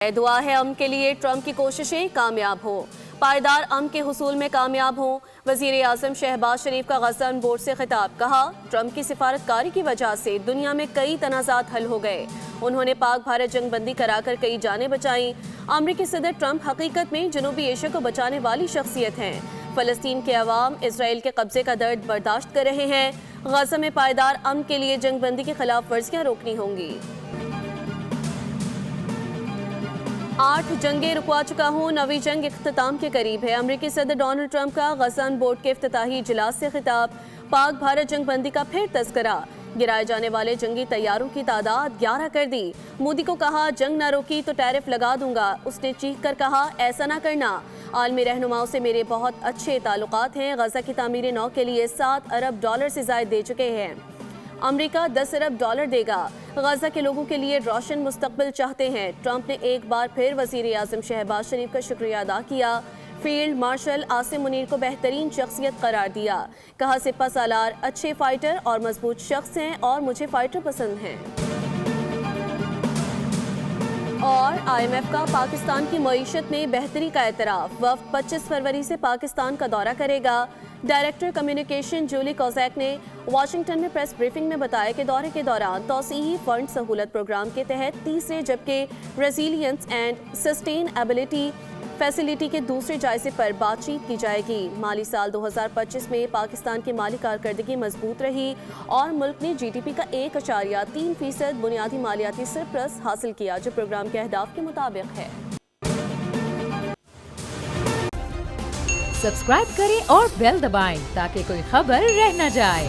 دعا ہے امن کے لیے ٹرمپ کی کوششیں کامیاب ہوں، پائیدار امن کے حصول میں کامیاب ہوں۔ وزیر اعظم شہباز شریف کا غزہ بورڈ سے خطاب، کہا ٹرمپ کی سفارتکاری کی وجہ سے دنیا میں کئی تنازعات حل ہو گئے، انہوں نے پاک بھارت جنگ بندی کرا کر کئی جانیں بچائیں۔ امریکی صدر ٹرمپ حقیقت میں جنوبی ایشیا کو بچانے والی شخصیت ہیں، فلسطین کے عوام اسرائیل کے قبضے کا درد برداشت کر رہے ہیں، غزہ میں پائیدار امن کے لیے جنگ بندی کی خلاف ورزیاں روکنی ہوں گی۔ 8 جنگیں رکوا چکا ہوں، نویں جنگ اختتام کے قریب ہے۔ امریکی صدر ڈونلڈ ٹرمپ کا غزہ بورڈ کے افتتاحی اجلاس سے خطاب، پاک بھارت جنگ بندی کا پھر تذکرہ، گرائے جانے والے جنگی طیاروں کی تعداد 11 کر دی۔ مودی کو کہا جنگ نہ روکی تو ٹیرف لگا دوں گا، اس نے چیخ کر کہا ایسا نہ کرنا، عالمی رہنماؤں سے میرے بہت اچھے تعلقات ہیں، غزہ کی تعمیر نو کے لیے $7 ارب سے زائد دے چکے ہیں، امریکہ $10 ارب دے گا، غزہ کے لوگوں کے لیے روشن مستقبل چاہتے ہیں۔ ٹرمپ نے ایک بار پھر وزیر اعظم شہباز شریف کا شکریہ ادا کیا، فیلڈ مارشل عاصم منیر کو بہترین شخصیت قرار دیا، کہا سپہ سالار اچھے فائٹر اور مضبوط شخص ہیں اور مجھے فائٹر پسند ہیں۔ اور IMF کا پاکستان کی معیشت میں بہتری کا اعتراف، وفد 25 فروری سے پاکستان کا دورہ کرے گا۔ ڈائریکٹر کمیونیکیشن جولی کوزیک نے واشنگٹن میں پریس بریفنگ میں بتایا کہ دورے کے دوران توسیعی فنڈ سہولت پروگرام کے تحت تیسرے جبکہ ریزیلینس اینڈ سسٹینیبلٹی فیسلٹی کے دوسرے جائزے پر بات چیت کی جائے گی۔ مالی سال 2025 میں پاکستان کی مالی کارکردگی مضبوط رہی اور ملک نے GDP کا 1.3% بنیادی مالیاتی سرپلس حاصل کیا، جو پروگرام کے اہداف کے مطابق ہے۔ سبسکرائب کریں اور بیل دبائیں تاکہ کوئی خبر رہ نہ جائے۔